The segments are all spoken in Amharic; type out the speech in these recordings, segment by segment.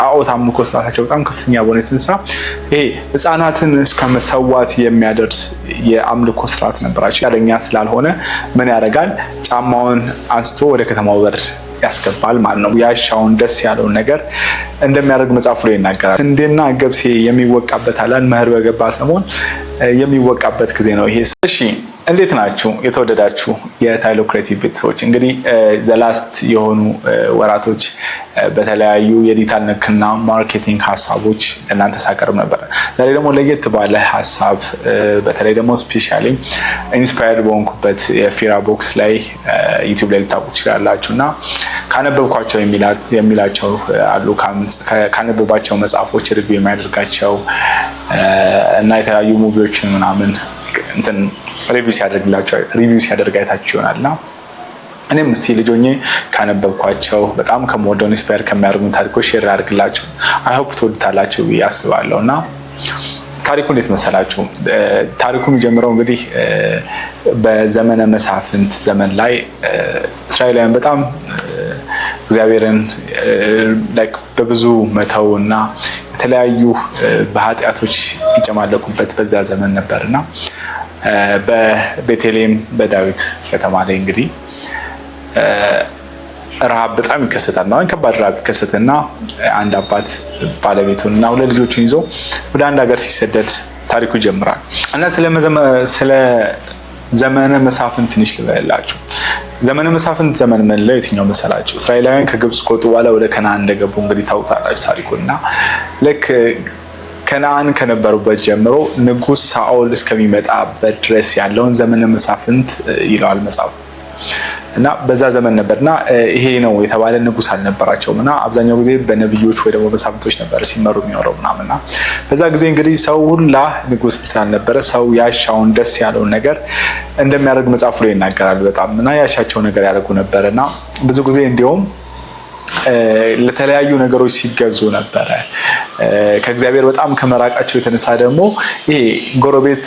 ጣዖት አምልኮ ስርዓታቸው በጣም ከፍተኛ በሆነ የተነሳ ይሄ ህፃናትን እስከ መሰዋት የሚያደርስ የአምልኮ ስርዓት ነበራቸው። ያለኛ ስላልሆነ ምን ያደርጋል? ጫማውን አንስቶ ወደ ከተማው በር ያስገባል ማለት ነው። ያሻውን ደስ ያለውን ነገር እንደሚያደርግ መጽሐፉ ላይ ይናገራል። ስንዴና ገብሴ የሚወቃበት አላን መኸር በገባ ሰሞን የሚወቃበት ጊዜ ነው ይሄ። እሺ እንዴት ናችሁ የተወደዳችሁ የታይሎ ክሬቲቭ ቤተሰቦች? እንግዲህ ዘላስት የሆኑ ወራቶች በተለያዩ የዲጂታል ነክና ማርኬቲንግ ሀሳቦች እናንተ ሳቀርብ ነበር። ዛሬ ደግሞ ለየት ባለ ሀሳብ በተለይ ደግሞ ስፔሻሊ ኢንስፓየርድ በሆንኩበት የፊራ ቦክስ ላይ ዩቲዩብ ላይ ልታውቁ ትችላላችሁ እና ካነበብኳቸው የሚላቸው አሉ ካነበባቸው መጽሐፎች ሪቪው የሚያደርጋቸው እና የተለያዩ ሙቪዎችን ምናምን እንትን ሪቪው ሲያደርግ አይታችሁ ይሆናልና እኔም እስቲ ልጆኜ ካነበብኳቸው በጣም ከሞደው ኢንስፓየር ከሚያደርጉኝ ታሪኮች ሼር አድርግላችሁ አይ ሆፕ ትወዱታላችሁ ብዬ አስባለሁና ታሪኩ እንዴት መሰላችሁ? ታሪኩ የሚጀምረው እንግዲህ በዘመነ መሳፍንት ዘመን ላይ እስራኤላውያን በጣም እግዚአብሔርን በብዙ መተውና የተለያዩ በኃጢአቶች ይጨማለቁበት በዛ ዘመን ነበርና በቤተልሔም በዳዊት ከተማ ላይ እንግዲህ ረሃብ በጣም ይከሰታል። ማለት ከባድ ረሃብ ይከሰትና አንድ አባት ባለቤቱን እና ሁለት ልጆቹን ይዞ ወደ አንድ ሀገር ሲሰደድ ታሪኩ ይጀምራል እና ስለ ዘመነ መሳፍንት ትንሽ ልበላችሁ። ዘመነ መሳፍንት ዘመን መለው የትኛው መሰላችሁ? እስራኤላውያን ከግብጽ ከወጡ በኋላ ወደ ከነዓን እንደገቡ እንግዲህ ታውቁታላችሁ ታሪኩና ልክ ከነዓን ከነበሩበት ጀምሮ ንጉስ ሳኦል እስከሚመጣበት ድረስ ያለውን ዘመነ መሳፍንት ይለዋል መጽሐፉ። እና በዛ ዘመን ነበርና ይሄ ነው የተባለ ንጉስ አልነበራቸውም እና አብዛኛው ጊዜ በነብዮች ወይ ደግሞ በመሳፍንቶች ነበር ሲመሩ የሚኖረው ምናምንና በዛ ጊዜ እንግዲህ ሰው ሁላ ንጉስ ስላልነበረ ሰው ያሻውን ደስ ያለውን ነገር እንደሚያደርግ መጽሐፉ ላይ ይናገራል። በጣም እና ያሻቸው ነገር ያደርጉ ነበርና ብዙ ጊዜ እንዲያውም ለተለያዩ ነገሮች ሲገዙ ነበረ። ከእግዚአብሔር በጣም ከመራቃቸው የተነሳ ደግሞ ይሄ ጎረቤት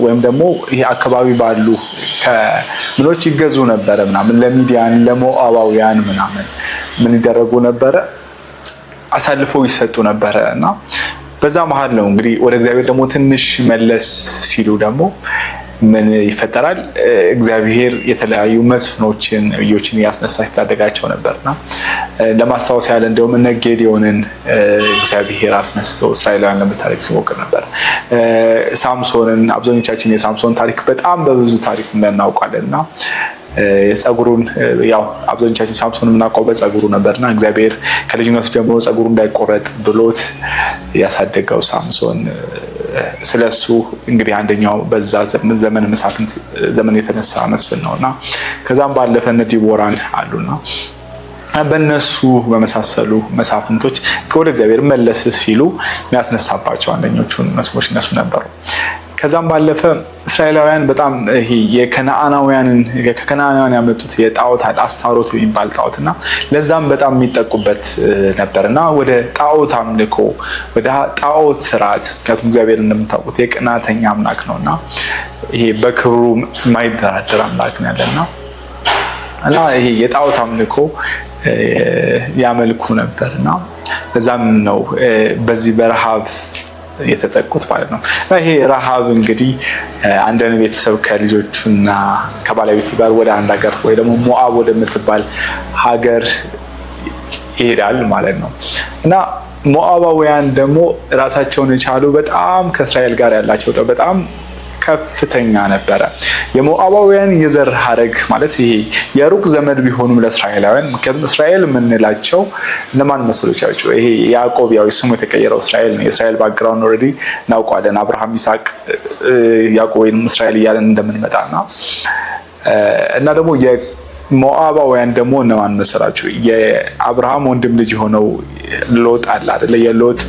ወይም ደግሞ ይሄ አካባቢ ባሉ ከምኖች ይገዙ ነበረ ምናምን ለሚዲያን ለሞዓባውያን ምናምን ምን ይደረጉ ነበረ? አሳልፈው ይሰጡ ነበረ እና በዛ መሀል ነው እንግዲህ ወደ እግዚአብሔር ደግሞ ትንሽ መለስ ሲሉ ደግሞ ምን ይፈጠራል? እግዚአብሔር የተለያዩ መስፍኖችን ነብዮችን ያስነሳ ሲታደጋቸው ነበርና ለማስታወስ ያለ እንደውም እነ ጌዲዮንን እግዚአብሔር አስነስቶ እስራኤላውያን ለመታደግ ሲሞክር ነበር። ሳምሶንን አብዛኞቻችን የሳምሶን ታሪክ በጣም በብዙ ታሪክ እናውቃለንና ጸጉሩን ያው አብዛኞቻችን ሳምሶን የምናውቀው በጸጉሩ ነበርና እግዚአብሔር ከልጅነቱ ጀምሮ ጸጉሩ እንዳይቆረጥ ብሎት ያሳደገው ሳምሶን ስለሱ እንግዲህ አንደኛው በዛ ዘመን መሳፍንት ዘመን የተነሳ መስፍን ነውና ከዛም ባለፈ እነ ዲቦራን አሉና በእነሱ በመሳሰሉ መሳፍንቶች ወደ እግዚአብሔር መለስ ሲሉ የሚያስነሳባቸው አንደኞቹን መስሞች እነሱ ነበሩ። ከዛም ባለፈ እስራኤላውያን በጣም ይሄ ከከነዓናውያን ያመጡት የጣዖት አስታሮት የሚባል ጣዖትና ለዛም በጣም የሚጠቁበት ነበርና ወደ ጣዖት አምልኮ ወደ ጣዖት ስርዓት ምክንያቱም እግዚአብሔር እንደምታውቁት የቀናተኛ አምላክ ነውና ይሄ በክብሩ የማይደራደር አምላክ ነው ያለና እና ይሄ የጣዖት አምልኮ ያመልኩ ነበርና ለዛም ነው በዚህ በረሃብ የተጠቁት ማለት ነው። ይሄ ረሃብ እንግዲህ አንደን ቤተሰብ ከልጆቹና ከባለቤቱ ጋር ወደ አንድ ሀገር ወይ ደግሞ ሞዓብ ወደምትባል ሀገር ይሄዳል ማለት ነው እና ሞዓባውያን ደግሞ ራሳቸውን የቻሉ በጣም ከእስራኤል ጋር ያላቸው በጣም ከፍተኛ ነበረ። የሞዓባውያን የዘር ሐረግ ማለት ይሄ የሩቅ ዘመድ ቢሆኑም ለእስራኤላውያን ምክንያቱም እስራኤል የምንላቸው ለማን መስሎቻቸው ይሄ ያዕቆብ ያው ስሙ የተቀየረው እስራኤል ነው። የእስራኤል ባክግራውንድ ኦልሬዲ እናውቀዋለን። አብርሃም፣ ይስሐቅ፣ ያዕቆብ ወይም እስራኤል እያለን እንደምንመጣና እና ደግሞ ሞዓባውያን ደግሞ እነማን መሰላችሁ? የአብርሃም ወንድም ልጅ የሆነው ሎጥ አለ አይደለ? የሎጥ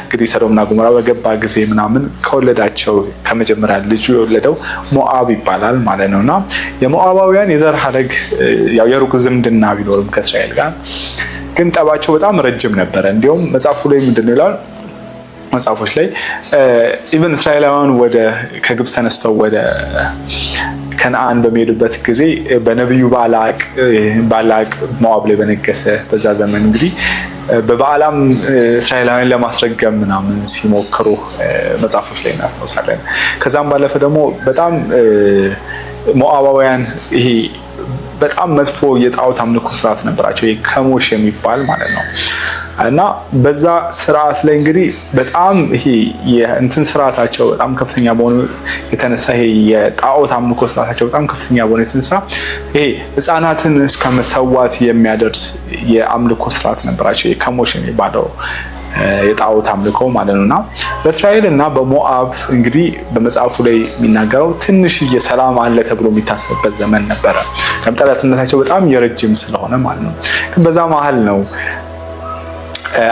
እንግዲህ ሰዶምና ገሞራ በገባ ጊዜ ምናምን ከወለዳቸው ከመጀመሪያ ልጁ የወለደው ሞዓብ ይባላል ማለት ነውና የሞዓባውያን የዘር ሐረግ ያው የሩቅ ዝምድና ቢኖርም ከእስራኤል ጋር ግን ጠባቸው በጣም ረጅም ነበረ። እንዲሁም መጽሐፉ ላይ ምንድን ነው ይላል? መጽሐፎች ላይ ኢቨን እስራኤላውያን ከግብጽ ተነስተው ወደ ከነአን በሚሄዱበት ጊዜ በነቢዩ ባላቅ ሞዓብ ላይ በነገሰ በዛ ዘመን እንግዲህ በበዓላም እስራኤላውያን ለማስረገም ምናምን ሲሞክሩ መጽሐፎች ላይ እናስታውሳለን። ከዛም ባለፈ ደግሞ በጣም ሞዓባውያን ይሄ በጣም መጥፎ የጣዖት አምልኮ ስርዓት ነበራቸው፣ ከሞሽ የሚባል ማለት ነው። እና በዛ ስርዓት ላይ እንግዲህ በጣም ይሄ የእንትን ስርዓታቸው በጣም ከፍተኛ በሆነ የተነሳ ይሄ የጣዖት አምልኮ ስርዓታቸው በጣም ከፍተኛ በሆነ የተነሳ ይሄ ህፃናትን እስከ መሰዋት የሚያደርስ የአምልኮ ስርዓት ነበራቸው፣ ከሞሽ የሚባለው የጣዖት አምልኮ ማለት ነውና በእስራኤል እና በሞዓብ እንግዲህ በመጽሐፉ ላይ የሚናገረው ትንሽዬ ሰላም አለ ተብሎ የሚታሰብበት ዘመን ነበረ። ጠላትነታቸው በጣም የረጅም ስለሆነ ማለት ነው። ግን በዛ መሀል ነው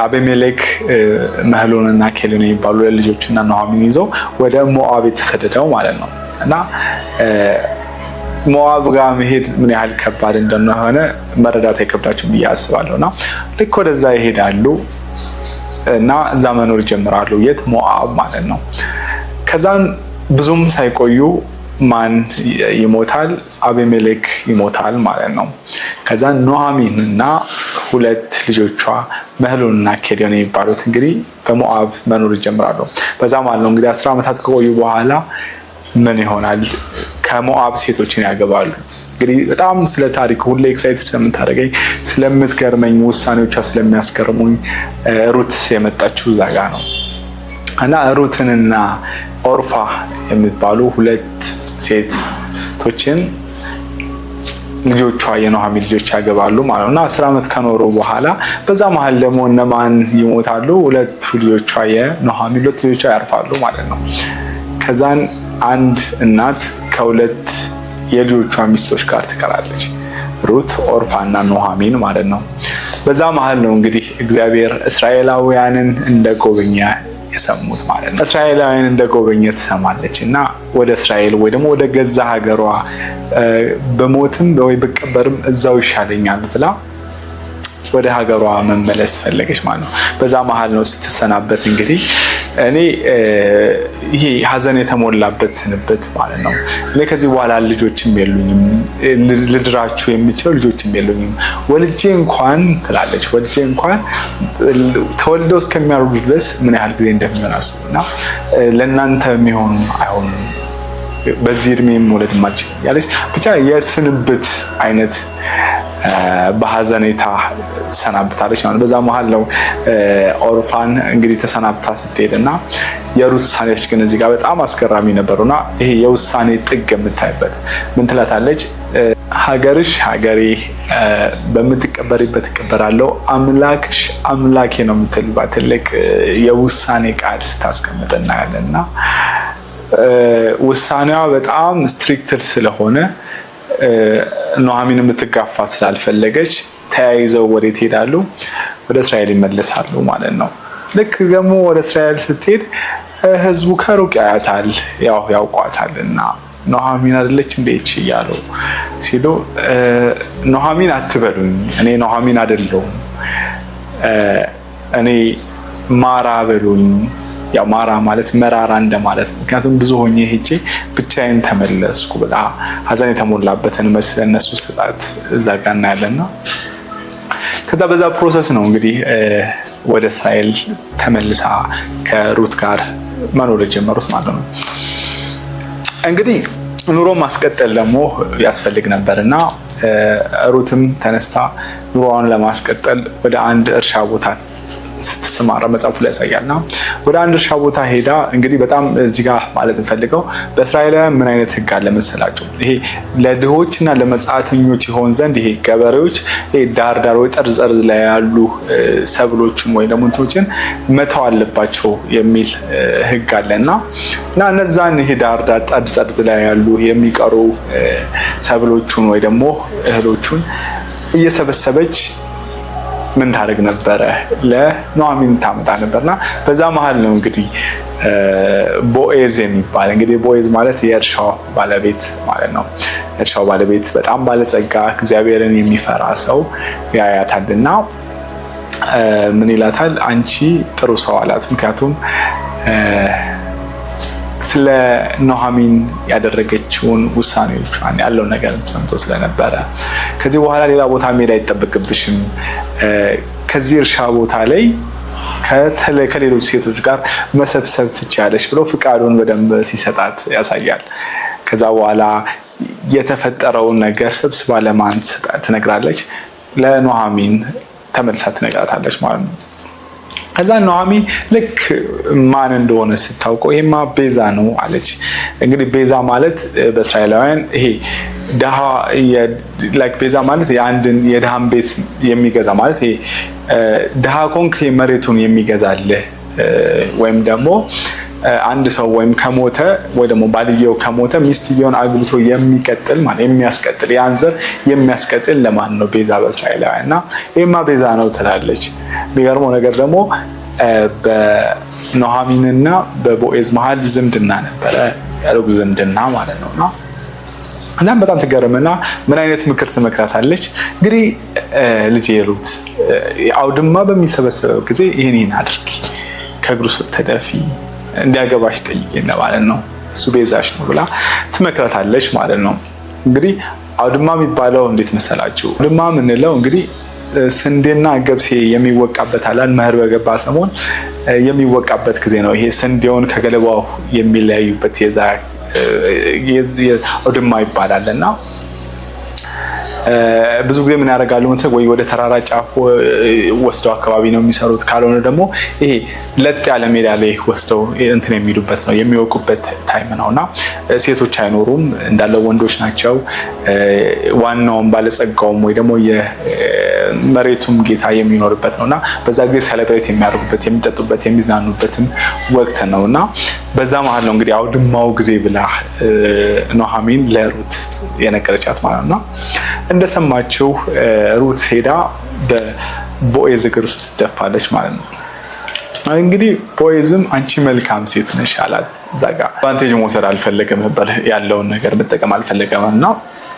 አቤሜሌክ መህሎንና ኬሌን የሚባሉ ልጆችና ኑኃሚንን ይዘው ወደ ሞዓብ የተሰደደው ማለት ነው። እና ሞዓብ ጋር መሄድ ምን ያህል ከባድ እንደሆነ መረዳት አይከብዳችሁም ብዬ አስባለሁ። እና ልክ ወደዛ ይሄዳሉ እና እዛ መኖር ጀምራሉ። የት? ሞዓብ ማለት ነው። ከዛን ብዙም ሳይቆዩ ማን ይሞታል? አቤሜሌክ ይሞታል ማለት ነው። ከዛን ኑኃሚንና ሁለት ልጆቿ መህሎንና ኬሌን የሚባሉት እንግዲህ በሞዓብ መኖር ጀምራሉ። በዛ ማለት ነው እንግዲህ 10 ዓመታት ከቆዩ በኋላ ምን ይሆናል? ከሞዓብ ሴቶችን ያገባሉ። እንግዲህ በጣም ስለ ታሪክ ሁሌ ኤክሳይት ስለምታደርገኝ ስለምትገርመኝ ውሳኔዎቿ ስለሚያስገርሙኝ ሩት የመጣችው እዛ ጋ ነው። እና ሩትንና ኦርፋ የሚባሉ ሁለት ሴቶችን ልጆቿ የኑኃሚን ልጆች ያገባሉ ማለት ነው። እና 10 ዓመት ከኖሩ በኋላ በዛ መሀል ደግሞ እነማን ይሞታሉ? ሁለቱ ልጆቿ የኑኃሚን ሁለት ልጆቿ ያርፋሉ ማለት ነው። ከዛን አንድ እናት ከሁለት የልጆቿ ሚስቶች ጋር ትቀራለች፣ ሩት፣ ኦርፋ እና ኑኃሚን ማለት ነው። በዛ መሀል ነው እንግዲህ እግዚአብሔር እስራኤላውያንን እንደጎበኘ የሰሙት ማለት ነው። እስራኤላውያን እንደጎበኘ ትሰማለች እና ወደ እስራኤል ወይ ደግሞ ወደ ገዛ ሀገሯ በሞትም ወይ በቀበርም እዛው ይሻለኛል ብላ ወደ ሀገሯ መመለስ ፈለገች ማለት ነው። በዛ መሀል ነው ስትሰናበት እንግዲህ እኔ ይሄ ሀዘን የተሞላበት ስንብት ማለት ነው። እኔ ከዚህ በኋላ ልጆችም የሉኝም፣ ልድራችሁ የሚችለው ልጆችም የሉኝም፣ ወልጄ እንኳን ትላለች፣ ወልጄ እንኳን ተወልደው እስከሚያርጉ ድረስ ምን ያህል ጊዜ እንደሚሆን አስቡና ለእናንተ የሚሆኑ አይሆኑም፣ በዚህ እድሜም መውለድ ማልችል ያለች ብቻ የስንብት አይነት በሀዘኔታ ተሰናብታለች ማለት። በዛ መሀል ነው ኦርፋን እንግዲህ ተሰናብታ ስትሄድ እና የሩት ውሳኔዎች ግን እዚህ ጋር በጣም አስገራሚ ነበሩና ይሄ የውሳኔ ጥግ የምታይበት ምን ትላታለች? ሀገርሽ ሀገሬ፣ በምትቀበሪበት እቀበራለሁ፣ አምላክሽ አምላኬ ነው የምትልባት ትልቅ የውሳኔ ቃል ስታስቀምጥ እናያለን። እና ውሳኔዋ በጣም ስትሪክትድ ስለሆነ ኑኃሚን የምትጋፋ ስላልፈለገች ተያይዘው ወዴት ይሄዳሉ? ወደ እስራኤል ይመለሳሉ ማለት ነው። ልክ ደግሞ ወደ እስራኤል ስትሄድ ህዝቡ ከሩቅ ያያታል፣ ያውቋታል እና ኑኃሚን አይደለች እንዴች እያሉ ሲሉ ኑኃሚን አትበሉኝ፣ እኔ ኑኃሚን አይደለሁም፣ እኔ ማራ በሉኝ። ያው ማራ ማለት መራራ እንደማለት ነው። ምክንያቱም ብዙ ሆኜ ሄጄ ብቻዬን ተመለስኩ ብላ ሀዘን የተሞላበትን መልስ ለእነሱ ስጣት እዛ ጋር እናያለና ከዛ በዛ ፕሮሰስ ነው እንግዲህ ወደ እስራኤል ተመልሳ ከሩት ጋር መኖር የጀመሩት ማለት ነው። እንግዲህ ኑሮ ማስቀጠል ደግሞ ያስፈልግ ነበርና ሩትም ተነስታ ኑሮዋን ለማስቀጠል ወደ አንድ እርሻ ቦታ ስትሰማራ መጽሐፉ ላይ ያሳያልና ወደ አንድ እርሻ ቦታ ሄዳ እንግዲህ በጣም እዚህ ጋር ማለት እንፈልገው በእስራኤላውያን ምን አይነት ህግ አለ መሰላችሁ? ይሄ ለድሆችና ለመጻተኞች ይሆን ዘንድ ይሄ ገበሬዎች ይሄ ዳር ወይ ጠርዝ ላይ ያሉ ሰብሎችን ወይ ደግሞ እንትኖችን መተው አለባቸው የሚል ህግ አለና እና እነዛን ይሄ ዳር ጠርዝ ላይ ያሉ የሚቀሩ ሰብሎቹን ወይ ደግሞ እህሎቹን እየሰበሰበች ምን ታደርግ ነበረ? ለኑኃሚን ታመጣ ነበርና በዛ መሀል ነው እንግዲህ ቦዔዝ የሚባል እንግዲህ ቦዔዝ ማለት የእርሻው ባለቤት ማለት ነው። የእርሻው ባለቤት በጣም ባለጸጋ እግዚአብሔርን የሚፈራ ሰው ያያታልና ምን ይላታል? አንቺ ጥሩ ሰው አላት። ምክንያቱም ስለ ኑኃሚን ያደረገችውን ውሳኔዎች ያለው ነገር ሰምቶ ስለነበረ ከዚህ በኋላ ሌላ ቦታ መሄድ አይጠበቅብሽም፣ ከዚህ እርሻ ቦታ ላይ ከሌሎች ሴቶች ጋር መሰብሰብ ትችያለሽ ብሎ ፍቃዱን በደንብ ሲሰጣት ያሳያል። ከዛ በኋላ የተፈጠረውን ነገር ሰብስባ ለማን ትነግራለች? ለኑኃሚን ተመልሳ ትነግራታለች ማለት ነው። ከዛ ኑኃሚን ልክ ማን እንደሆነ ስታውቀው ይሄማ ቤዛ ነው አለች። እንግዲህ ቤዛ ማለት በእስራኤላውያን ይሄ ደሃ ቤዛ ማለት የአንድን የድሃን ቤት የሚገዛ ማለት ይሄ ድሃ ኮንክ መሬቱን የሚገዛልህ ወይም ደግሞ አንድ ሰው ወይም ከሞተ ወይ ደግሞ ባልየው ከሞተ ሚስትየውን አግብቶ የሚቀጥል ማለት የሚያስቀጥል ያን ዘር የሚያስቀጥል ለማን ነው? ቤዛ በእስራኤላውያን እና ይሄማ ቤዛ ነው ትላለች። የሚገርመው ነገር ደግሞ በኑኃሚንና በቦዔዝ መሀል ዝምድና ነበረ፣ ያለው ዝምድና ማለት ነውና እናም በጣም ትገርምና ምን አይነት ምክር ትመክራታለች? እንግዲህ ልጄ ሩት አውድማ በሚሰበሰበው ጊዜ ይህን አድርጊ፣ ከእግሩ ስር ተደፊ፣ እንዲያገባሽ ጠይቂ ማለት ነው፣ እሱ ቤዛሽ ነው ብላ ትመክራታለች ማለት ነው። እንግዲህ አውድማ የሚባለው እንዴት መሰላችሁ? አውድማ የምንለው እንግዲህ ስንዴና ገብሴ የሚወቃበት አላን መኸር በገባ ሰሞን የሚወቃበት ጊዜ ነው። ይሄ ስንዴውን ከገለባው የሚለያዩበት አውድማ ይባላል እና ብዙ ጊዜ ምን ያደርጋሉ መሰለህ? ወይ ወደ ተራራ ጫፍ ወስደው አካባቢ ነው የሚሰሩት፣ ካልሆነ ደግሞ ይሄ ለጥ ያለ ሜዳ ላይ ወስደው እንትን የሚሉበት ነው የሚወቁበት ታይም ነውና ሴቶች አይኖሩም፣ እንዳለው ወንዶች ናቸው። ዋናውም ባለጸጋውም ወይ ደግሞ የመሬቱም ጌታ የሚኖርበት ነውና በዛ ጊዜ ሴሌብሬት የሚያደርጉበት የሚጠጡበት የሚዝናኑበትም ወቅት ነውና በዛ መሀል ነው እንግዲህ አውድማው ጊዜ ብላ ኑኃሚን ለሩት የነገረቻት ማለት ነው። እንደሰማችሁ ሩት ሄዳ በቦዔዝ እግር ውስጥ ትደፋለች ማለት ነው። እንግዲህ ቦዔዝም አንቺ መልካም ሴት ነሽ አላት። እዛ ጋር አድቫንቴጅ መውሰድ አልፈለገም ነበር፣ ያለውን ነገር መጠቀም አልፈለገም እና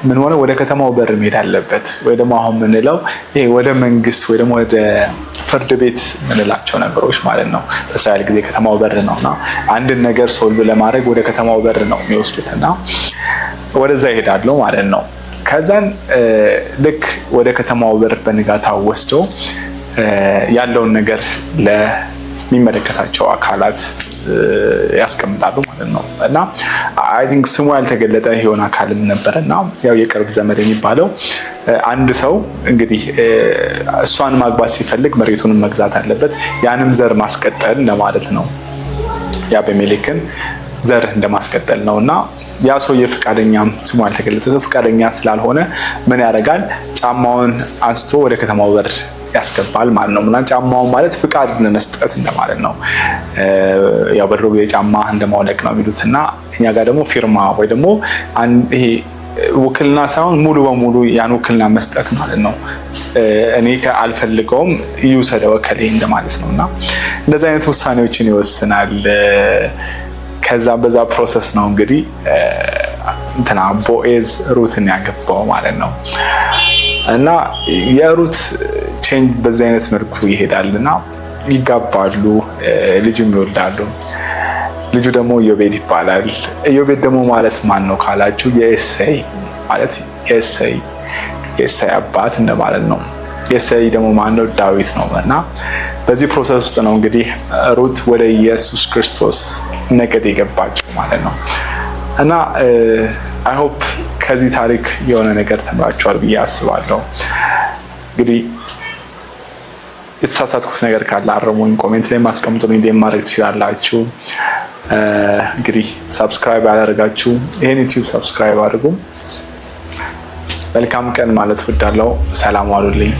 ምን ሆነ? ወደ ከተማው በር መሄድ አለበት ወይ ደግሞ አሁን ምንለው ይሄ ወደ መንግስት ወይ ደግሞ ወደ ፍርድ ቤት ምንላቸው ነገሮች ማለት ነው። በእስራኤል ጊዜ ከተማው በር ነውና አንድን ነገር ሶልቭ ለማድረግ ወደ ከተማው በር ነው የሚወስዱትና ወደዛ ይሄዳሉ ማለት ነው። ከዛን ልክ ወደ ከተማው በር በንጋታው ወስደው ያለውን ነገር ለሚመለከታቸው አካላት ያስቀምጣሉ ማለት ነው። እና አይ ቲንክ ስሙ ያልተገለጠ የሆነ አካልም ነበር እና ያው የቅርብ ዘመድ የሚባለው አንድ ሰው እንግዲህ እሷን ማግባት ሲፈልግ መሬቱንም መግዛት አለበት፣ ያንም ዘር ማስቀጠል ለማለት ነው። የአቤሜሌክን ዘር እንደማስቀጠል ነው እና ያ ሰው የፍቃደኛም ስሙ ያልተገለጠ ሰው ፍቃደኛ ስላልሆነ ምን ያደርጋል? ጫማውን አንስቶ ወደ ከተማው በር ያስገባል ማለት ነው። እና ጫማውን ማለት ፍቃድ መስጠት እንደማለት ነው። ያው በድሮ ጊዜ ጫማ እንደማውለቅ ነው የሚሉትና እኛ ጋር ደግሞ ፊርማ ወይ ደግሞ ይሄ ውክልና ሳይሆን ሙሉ በሙሉ ያን ውክልና መስጠት ማለት ነው። እኔ አልፈልገውም ይውሰደው እከሌ እንደማለት ነውና እንደዚህ አይነት ውሳኔዎችን ይወስናል። ከዛ በዛ ፕሮሰስ ነው እንግዲህ እንትና ቦዔዝ ሩትን ያገባው ማለት ነው። እና የሩት ቼንጅ በዚህ አይነት መልኩ ይሄዳልና ይጋባሉ፣ ልጅም ይወልዳሉ። ልጁ ደግሞ ኢዮቤድ ይባላል። ኢዮቤድ ደግሞ ማለት ማን ነው ካላችሁ የእሴይ ማለት የእሴይ አባት እንደማለት ነው። የእሴይ ደግሞ ማን ነው? ዳዊት ነው። እና በዚህ ፕሮሰስ ውስጥ ነው እንግዲህ ሩት ወደ ኢየሱስ ክርስቶስ ነገድ የገባችው ማለት ነው። እና አይ ሆፕ ከዚህ ታሪክ የሆነ ነገር ተምራችኋል ብዬ አስባለሁ። እንግዲህ የተሳሳትኩት ነገር ካለ አርሙኝ፣ ኮሜንት ላይ ማስቀምጡልኝ፣ እንዴት ማድረግ ትችላላችሁ። እንግዲህ ሰብስክራይብ ያላደረጋችሁ ይሄን ዩቲዩብ ሰብስክራይብ አድርጉ። መልካም ቀን ማለት ወዳለው። ሰላም ዋሉልኝ።